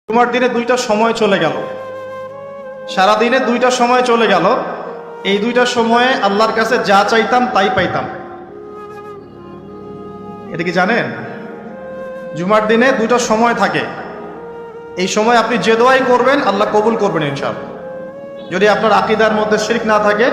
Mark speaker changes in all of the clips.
Speaker 1: জুমার দিনে দুইটা সময় চলে গেল, সারাদিনে দুইটা সময় চলে গেল। এই দুইটা সময়ে আল্লাহর কাছে যা চাইতাম তাই পাইতাম। এটা কি জানেন? জুমার দিনে দুইটা সময় থাকে। এই সময় আপনি যে দোয়াই করবেন আল্লাহ কবুল করবেন ইনশাআল্লাহ, যদি আপনার আকীদার মধ্যে শিরক না থাকে,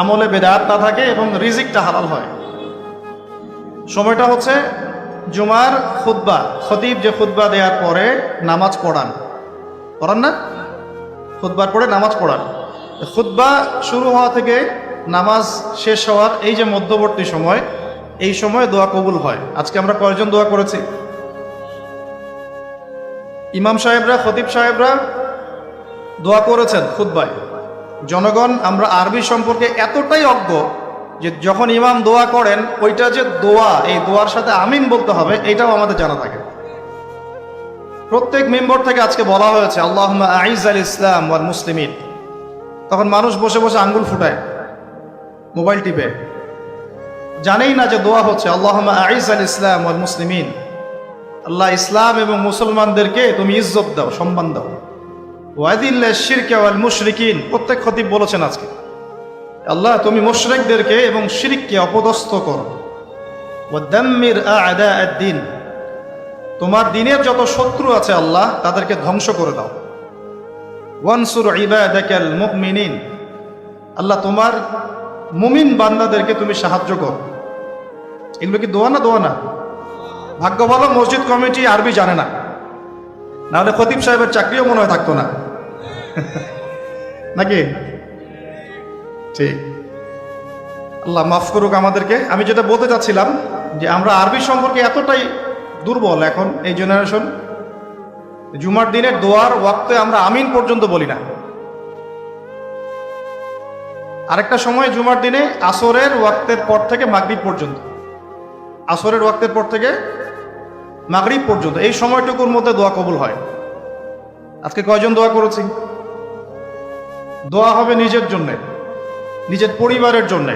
Speaker 1: আমলে বেদাত না থাকে এবং রিজিকটা হালাল হয়। সময়টা হচ্ছে জুমার খুতবা। খতিব যে খুতবা দেওয়ার পরে নামাজ পড়ান না? খুতবার পরে নামাজ পড়ান। খুতবা শুরু হওয়া থেকে নামাজ শেষ হওয়ার এই যে মধ্যবর্তী সময়, এই সময় দোয়া কবুল হয়। আজকে আমরা কয়জন দোয়া করেছি? ইমাম সাহেবরা, খতিব সাহেবরা দোয়া করেছেন খুতবায়। জনগণ আমরা আরবি সম্পর্কে এতটাই অজ্ঞ যে যখন ইমাম দোয়া করেন ওইটা যে দোয়া, এই দোয়ার সাথে আমিন বলতে হবে এটাও আমাদের জানা থাকে। প্রত্যেক মেম্বর থেকে আজকে বলা হয়েছে আল্লাহুম্মা আইজ আল ইসলাম ওয়াল মুসলিমিন। তখন মানুষ বসে বসে আঙ্গুল ফুটায়, মোবাইল টিপে, জানেই না যে দোয়া হচ্ছে আল্লাহুম্মা আইজ আল ইসলাম ওয়াল মুসলিমিন। আল্লাহ ইসলাম এবং মুসলমানদেরকে তুমি ইজ্জত দাও, সম্মান দাও। ওয়াদিল্লা শিরকা ওয়াল মুশরিকিন, প্রত্যেক খতিব বলেছেন আজকে আল্লাহ তুমি মুশরিকদেরকে এবং শিরককে অপদস্থ করো। ওয়াদাম্মির আ'দা আদ-দ্বীন, তোমার দিনের যত শত্রু আছে আল্লাহ তাদেরকে ধ্বংস করে দাও। ওয়ানসুর ইবাদাকাল মুমিনিন, আল্লাহ তোমার মুমিন বান্দাদেরকে তুমি সাহায্য করো। এগুলো কি দোয়া না? দোয়া না? ভাগ্য ভালো মসজিদ কমিটি আরবি জানে না, নাহলে খতিব সাহেবের চাকরিও মনে হয় থাকতো না নাকি? ঠিক। আল্লাহ মাফ করুক আমাদেরকে। আমি যেটা বলতে চাচ্ছিলাম যে আমরা আরবি সম্পর্কে এতটাই দুর্বল এখন এই জেনারেশন, জুমার দিনের দোয়ার ওয়াক্তে আমরা আমিন পর্যন্ত বলি না। আরেকটা সময় জুমার দিনে আসরের ওয়াক্তের পর থেকে মাগরিব পর্যন্ত, আসরের ওয়াক্তের পর থেকে মাগরিব পর্যন্ত এই সময়টুকুর মধ্যে দোয়া কবুল হয়। আজকে কয়জন দোয়া করেছি? দোয়া হবে নিজের জন্যে, নিজের পরিবারের জন্যে,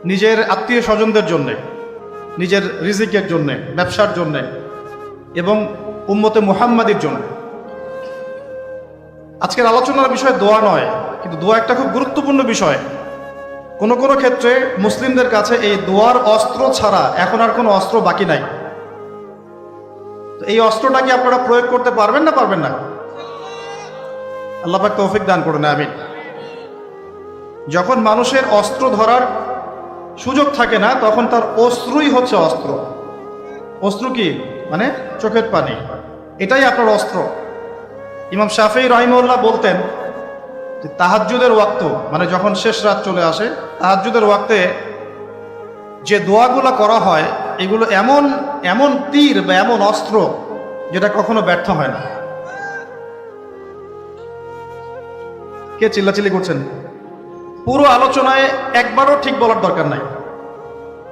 Speaker 1: নিজের আত্মীয় স্বজনদের জন্যে, নিজের রিজিকের জন্যে, ব্যবসার জন্যে এবং উম্মতে মুহাম্মাদির জন্য। আজকের আলোচনার বিষয় দোয়া নয়, কিন্তু দোয়া একটা খুব গুরুত্বপূর্ণ বিষয়। কোনো কোনো ক্ষেত্রে মুসলিমদের কাছে এই দোয়ার অস্ত্র ছাড়া এখন আর কোনো অস্ত্র বাকি নাই। তো এই অস্ত্রটা কি আপনারা প্রয়োগ করতে পারবেন না পারবেন না? আল্লাহ পাক তৌফিক দান করুন, আমিন। যখন মানুষের অস্ত্র ধরার সুযোগ থাকে না তখন তার অস্ত্রই হচ্ছে অস্ত্র। অস্ত্র কি? মানে চোখের পানি, এটাই আপনার অস্ত্র। ইমাম শাফিঈ রাহিমাহুল্লাহ বলতেন যে তাহাজ্জুদের ওয়াক্ত, মানে যখন শেষ রাত চলে আসে, তাহাজ্জুদের ওয়াক্তে যে দোয়াগুলো করা হয় এগুলো এমন এমন তীর বা এমন অস্ত্র যেটা কখনো ব্যর্থ হয় না। কে চিল্লাচিল্লি করছেন? পুরো আলোচনায় একবারও ঠিক বলার দরকার নাই,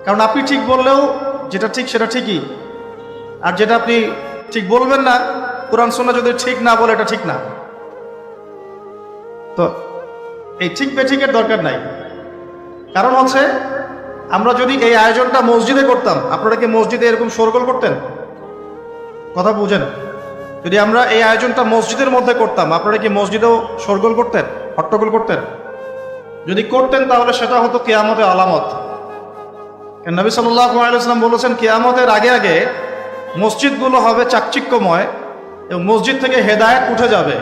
Speaker 1: কারণ আপনি ঠিক বললেও যেটা ঠিক সেটা ঠিকই, আর যেটা আপনি ঠিক বলবেন না, কোরআন সুন্নাহ যদি ঠিক না বলে এটা ঠিক না। তো এই ঠিক বেঠিকের দরকার নাই। কারণ হচ্ছে আমরা যদি এই আয়োজনটা মসজিদে করতাম, আপনারা কি মসজিদে এরকম শোরগোল করতেন? কথা বুঝেন? যদি আমরা এই আয়োজনটা মসজিদের মধ্যে করতাম, আপনারা কি মসজিদেও শোরগোল করতেন, হট্টগোল করতেন? যদি করতেন তাহলে সেটা হতো কিয়ামতের আলামত। নবী সাল্লাল্লাহু আলাইহি ওয়াসাল্লাম বলেছেন কিয়ামতের আগে আগে মসজিদগুলো হবে চাকচিক্যময় এবং মসজিদ থেকে হেদায়েত উঠে যাবে।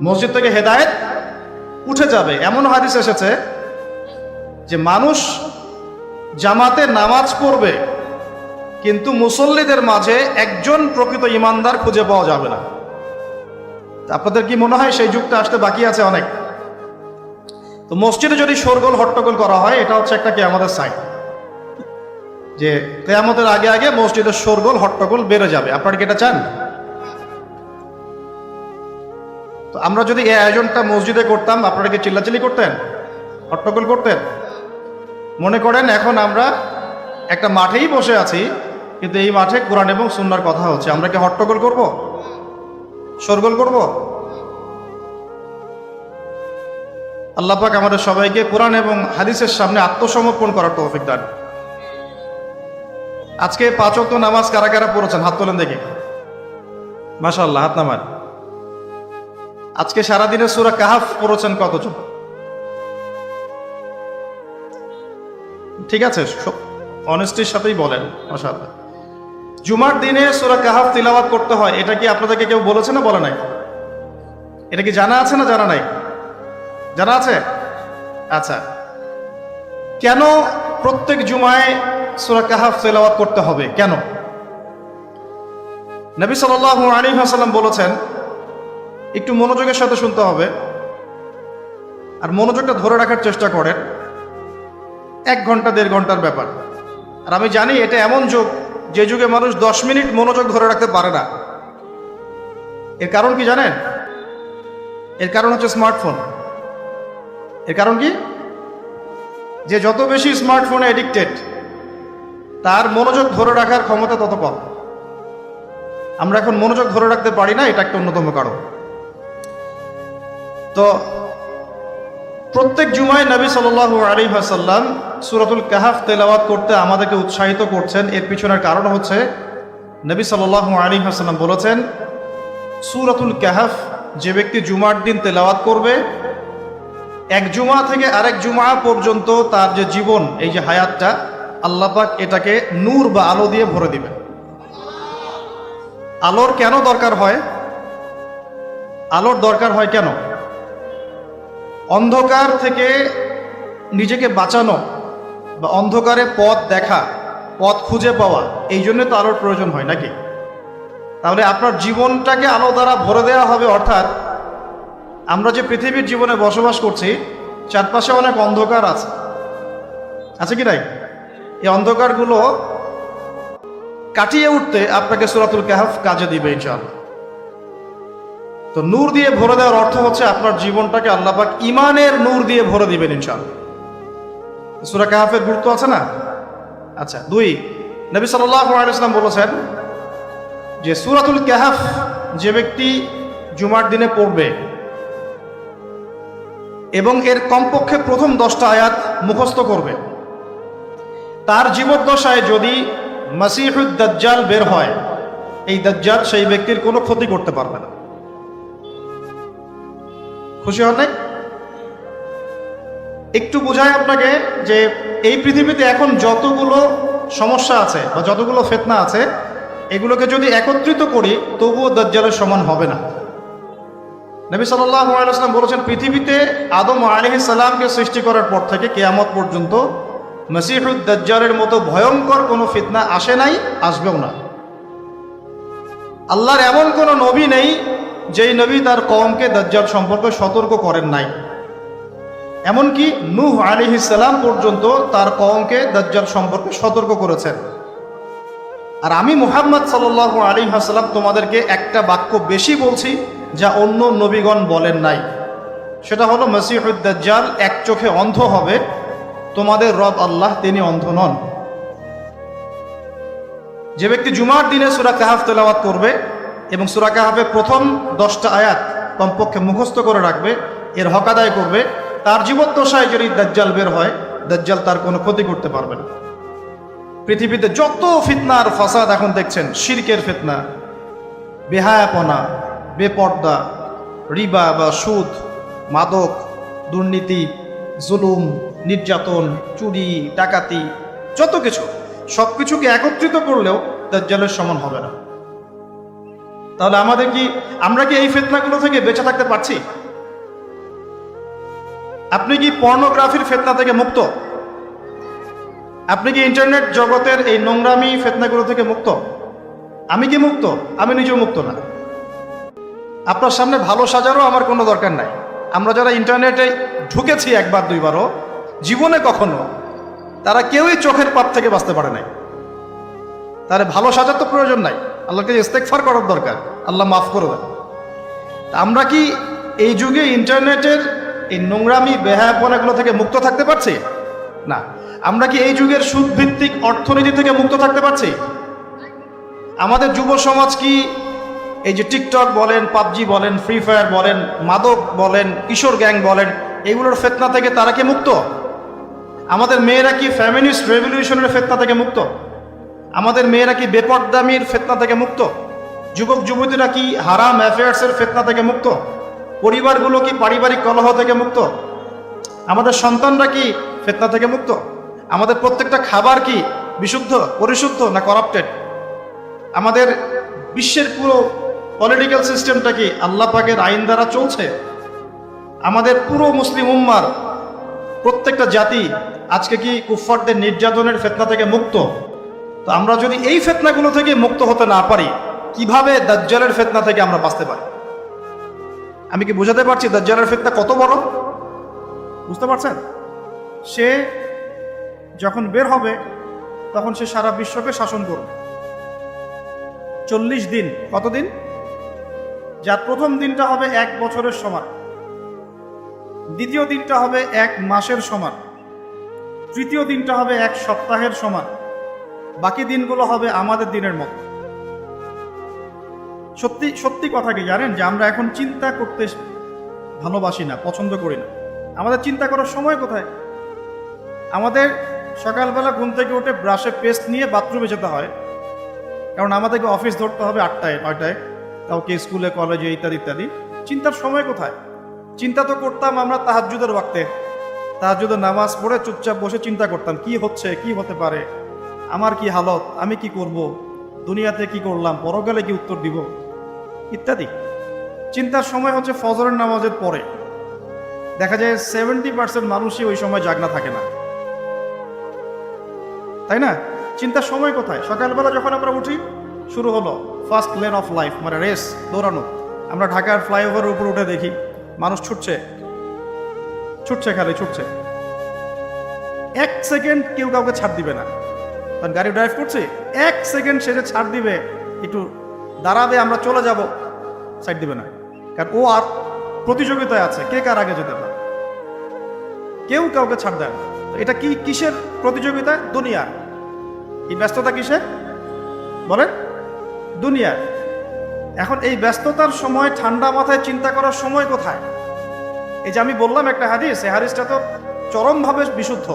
Speaker 1: মসজিদ থেকে হেদায়েত উঠে যাবে। এমন হাদিস এসেছে যে মানুষ জামাতে নামাজ পড়বে কিন্তু মুসল্লিদের মাঝে একজন প্রকৃত ইমানদার খুঁজে পাওয়া যাবে না। আপনাদের কি মনে হয় সেই যুগটা আসতে বাকি আছে অনেক? তো মসজিদে যদি শোরগোল হট্টগোল করা হয় এটা হচ্ছে একটা কিয়ামতের সাইন, যে কিয়ামতের আগে আগে মসজিদের শোরগোল হট্টগোল বেড়ে যাবে। আপনারা কি এটা চান? তো আমরা যদি এই আয়োজনটা মসজিদে করতাম, আপনারা কি চিল্লাচিল্লি করতেন, হট্টগোল করতেন? মনে করেন এখন আমরা একটা মাঠেই বসে আছি, কিন্তু এই মাঠে কোরআন এবং সুন্নাহর কথা হচ্ছে, আমরা কি হট্টগোল করব, শোরগোল করব? আল্লাহ পাক আমাদের সবাইকে কোরআন এবং হাদিসের সামনে আত্মসমর্পণ করার তৌফিক দান। আজকে 5 ওয়াক্ত নামাজ কারা কারা পড়েছেন হাত তোলেন দেখি। মাশাআল্লাহ, হাত নামান। আজকে সারাদিনে সূরা কাহাফ পড়েছেন কতজন? ঠিক আছে, অনেস্টির সাথেই বলেন। মাশাআল্লাহ। জুমার দিনে সূরা কাহাফ তিলাওয়াত করতে হয়, এটা কি আপনাদেরকে কেউ বলেছে না বলে নাই? এটা কি জানা আছে না জানা নাই? জানা আছে? আচ্ছা, কেন প্রত্যেক জুমায় সূরা কাহাফ তিলাওয়াত করতে হবে? কেন? নবী সাল্লাল্লাহু আলাইহি ওয়াসাল্লাম বলেছেন, একটু মনোযোগের সাথে শুনতে হবে আর মনোযোগটা ধরে রাখার চেষ্টা করেন। 1 ঘন্টা 1.5 ঘন্টার ব্যাপার। আর আমি জানি এটা এমন যুগ যে যুগে মানুষ 10 মিনিট মনোযোগ ধরে রাখতে পারে না। এর কারণ কি জানেন? এর কারণ হচ্ছে স্মার্টফোন। এর কারণ কি? যে যত বেশি স্মার্টফোনে এডিক্টেড, তার মনোযোগ ধরে রাখার ক্ষমতা তত কম। আমরা এখন মনোযোগ ধরে রাখতে পারি না, এটা একটা অন্যতম কারণ। তো প্রত্যেক জুমায় নবী সাল্লাল্লাহু আলাইহি ওয়াসাল্লাম সূরাতুল কাহাফ তেলাওয়াত করতে আমাদেরকে উৎসাহিত করছেন। এর পিছনের কারণ হচ্ছে নবী সাল্লাল্লাহু আলাইহি ওয়াসাল্লাম বলেছেন, সূরাতুল কাহাফ যে ব্যক্তি জুমার দিন তেলাওয়াত করবে, এক জুমা থেকে আরেক জুমা পর্যন্ত তার যে জীবন, এই যে হায়াতটা, আল্লাহ পাক এটাকে নূর বা আলো দিয়ে ভরে দিবেন। আলোর কেন দরকার হয়? আলোর দরকার হয় কেন? অন্ধকার থেকে নিজেকে বাঁচানো বা অন্ধকারে পথ দেখা, পথ খুঁজে পাওয়া, এই জন্য তো আলোর প্রয়োজন হয় নাকি? তাহলে আপনার জীবনটাকে আলো দ্বারা ভরে দেওয়া হবে। অর্থাৎ আমরা যে পৃথিবীর জীবনে বসবাস করছি, চারপাশে অনেক অন্ধকার আছে কি নাই? এই অন্ধকারগুলো কাটিয়ে উঠতে আপনাকে সূরাতুল কাহাফ কাজে দিবে ইনশাআল্লাহ। তো নূর দিয়ে ভরে দেওয়ার অর্থ হচ্ছে আপনার জীবনটাকে আল্লাহ পাক ঈমানের নূর দিয়ে ভরে দিবেন ইনশাআল্লাহ। সূরা কাহাফের গুরুত্ব আছে না? আচ্ছা, 2, নবী সাল্লাল্লাহু আলাইহি ওয়াসাল্লাম বলেছেন যে সূরাতুল কাহাফ যে ব্যক্তি জুমার দিনে পড়বে এবং এর কমপক্ষে প্রথম 10টা আয়াত মুখস্থ করবে, তার জীবদ্দশায় যদি মাসিহুদ দাজ্জাল বের হয়, এই দাজ্জাল সেই ব্যক্তির কোনো ক্ষতি করতে পারবে না। খুশি হন নাই? একটু বোঝায় আপনাকে যে এই পৃথিবীতে এখন যতগুলো সমস্যা আছে বা যতগুলো ফিতনা আছে, এগুলোকে যদি একত্রিত করি তবুও দাজ্জালের সমান হবে না। নবী সাল্লাল্লাহু আলাইহি ওয়াসাল্লাম বলেছেন, পৃথিবীতে আদম আলাইহিস সালামকে সৃষ্টি করার পর থেকে কিয়ামত পর্যন্ত মাসিহুদ দাজ্জালের মতো ভয়ঙ্কর কোনো ফিতনা আসে নাই, আসবেও না। আল্লাহর এমন কোনো নবী নেই যেই নবী তার কওমকে দাজ্জাল সম্পর্কে সতর্ক করেন নাই। এমনকি নূহ আলাইহিস সালাম পর্যন্ত তার কওমকে দাজ্জাল সম্পর্কে সতর্ক করেছেন। আর আমি মুহাম্মদ সাল্লাল্লাহু আলাইহি ওয়াসাল্লাম তোমাদেরকে একটা বাক্য বেশি বলছি যা অন্য নবীগণ বলেন নাই। সেটা হলো মাসিহুদ দাজ্জাল এক চোখে অন্ধ হবে, তোমাদের রব আল্লাহ তিনি অন্ধ নন। যে ব্যক্তি জুমার দিনে সূরা কাহাফ তেলাওয়াত করবে এবং সূরা কাহাফের প্রথম 10টা আয়াত কমপক্ষে মুখস্থ করে রাখবে, এর হক আদায় করবে, তার জীবদ্দশায় যদি দাজ্জাল বের হয়, দাজ্জাল তার কোনো ক্ষতি করতে পারবে না। পৃথিবীতে যত ফিতনা আর ফাসাদ এখন দেখছেন, শিরকের ফিতনা, বেহায়াপনা, বেপর্দা, রিবা বা সুদ, মাদক, দুর্নীতি, জুলুম, নির্যাতন, চুরি, ডাকাতি, যত কিছু, সব কিছুকে একত্রিত করলেও দাজ্জালের সমান হবে না। তাহলে আমরা কি এই ফিতনাগুলো থেকে বেঁচে থাকতে পারছি? আপনি কি পর্নোগ্রাফির ফিতনা থেকে মুক্ত? আপনি কি ইন্টারনেট জগতের এই নোংরামি ফিতনাগুলো থেকে মুক্ত? আমি কি মুক্ত? আমি নিজেও মুক্ত না। আপনার সামনে ভালো সাজারও আমার কোনো দরকার নাই। আমরা যারা ইন্টারনেটে ঢুকেছি একবার দুইবারও জীবনে কখনো, তারা কেউই চোখের পাপ থেকে বাঁচতে পারে নাই। তাহলে ভালো সাজার তো প্রয়োজন নাই, আল্লাহকে ইস্তেগফার করার দরকার, আল্লাহ মাফ করে দেন। আমরা কি এই যুগে ইন্টারনেটের এই নোংরামি বেহায়াপনাগুলো থেকে মুক্ত থাকতে পারছি? না। আমরা কি এই যুগের সুদভিত্তিক অর্থনীতি থেকে মুক্ত থাকতে পারছি? আমাদের যুব সমাজ কি এই যে টিকটক বলেন, পাবজি বলেন, ফ্রি ফায়ার বলেন, মাদক বলেন, কিশোর গ্যাং বলেন, এগুলোর ফিতনা থেকে তারা কি মুক্ত? আমাদের মেয়েরা কি ফ্যামিনিস্ট রেভলিউশনের ফিতনা থেকে মুক্ত? আমাদের মেয়েরা কি বেপরদামির ফিতনা থেকে মুক্ত? যুবক যুবতীরা কি হারাম অ্যাফেয়ার্সের ফিতনা থেকে মুক্ত? পরিবারগুলো কি পারিবারিক কলহ থেকে মুক্ত? আমাদের সন্তানরা কি ফিতনা থেকে মুক্ত? আমাদের প্রত্যেকটা খাবার কি বিশুদ্ধ, পরিশুদ্ধ না করাপ্টেড? আমাদের বিশ্বের পুরো পলিটিক্যাল সিস্টেমটা কি আল্লাহ পাকের আইন দ্বারা চলছে? আমাদের পুরো মুসলিম উম্মার প্রত্যেকটা জাতি আজকে কি কুফফারদের নির্যাতনের ফিতনা থেকে মুক্ত? তো আমরা যদি এই ফিতনাগুলো থেকে মুক্ত হতে না পারি, কিভাবে দাজ্জালের ফিতনা থেকে আমরা বাঁচতে পারি? আমি কি বুঝাতে পারছি দাজ্জালের ফিতনা কত বড়? বুঝতে পারছেন? সে যখন বের হবে তখন সে সারা বিশ্বকে শাসন করবে 40 দিন। কতদিন? যার প্রথম দিনটা হবে 1 বছরের সমান, দ্বিতীয় দিনটা হবে 1 মাসের সমান, তৃতীয় দিনটা হবে 1 সপ্তাহের সমান, বাকি দিনগুলো হবে আমাদের দিনের মতো। সত্যি সত্যি কথা কি জানেন যে আমরা এখন চিন্তা করতে ভালোবাসি না, পছন্দ করি না। আমাদের চিন্তা করার সময় কোথায়? আমাদের সকালবেলা ঘুম থেকে উঠে ব্রাশে পেস্ট নিয়ে বাথরুমে যেতে হয়, কারণ আমাদেরকে অফিস ধরতে হবে 8টায় 9টায়, কাউকে স্কুলে কলেজে ইত্যাদি ইত্যাদি। চিন্তার সময় কোথায়? চিন্তা তো করতাম আমরা তাহাজ্জুদের ওয়াক্তে, তাহাজ্জুদের নামাজ পড়ে চুপচাপ বসে চিন্তা করতাম কি হচ্ছে, কি হতে পারে, আমার কি হালত, আমি কি করব, দুনিয়াতে কি করলাম, পরকালে কি উত্তর দিব ইত্যাদি। চিন্তার সময় হচ্ছে ফজরের নামাজের পরে। দেখা যায় 70% মানুষই ওই সময় জাগনা থাকে না, তাই না? চিন্তার সময় কোথায়? সকালবেলা যখন আমরা উঠি শুরু হলো ফার্স্ট লেন অফ লাইফ, মানে রেস, দৌড়ানো। আমরা ঢাকার ফ্লাইওভারের উপর উঠে দেখি মানুষ ছুটছে, খালি ছুটছে। 1 সেকেন্ড কেউ কাউকে ছাড় দিবে না, কারণ গাড়ি ড্রাইভ করছে, 1 সেকেন্ড সে যে ছাড় দিবে, একটু দাঁড়াবে, আমরা চলে যাব, সাইড দিবে না, কারণ ও আর প্রতিযোগিতায় আছে কে কার আগে যেতে পারে। কেউ কাউকে ছাড় দেয় না। এটা কি কিসের প্রতিযোগিতা? দুনিয়া। এই ব্যস্ততা কিসের বলেন? দুনিয়া। এখন এই ব্যস্ততার সময় ঠান্ডা মাথায় চিন্তা করার সময় কোথায়? এই যে আমি বললাম একটা হাদিস, এই হাদিসটা তো চরমভাবে বিশুদ্ধ।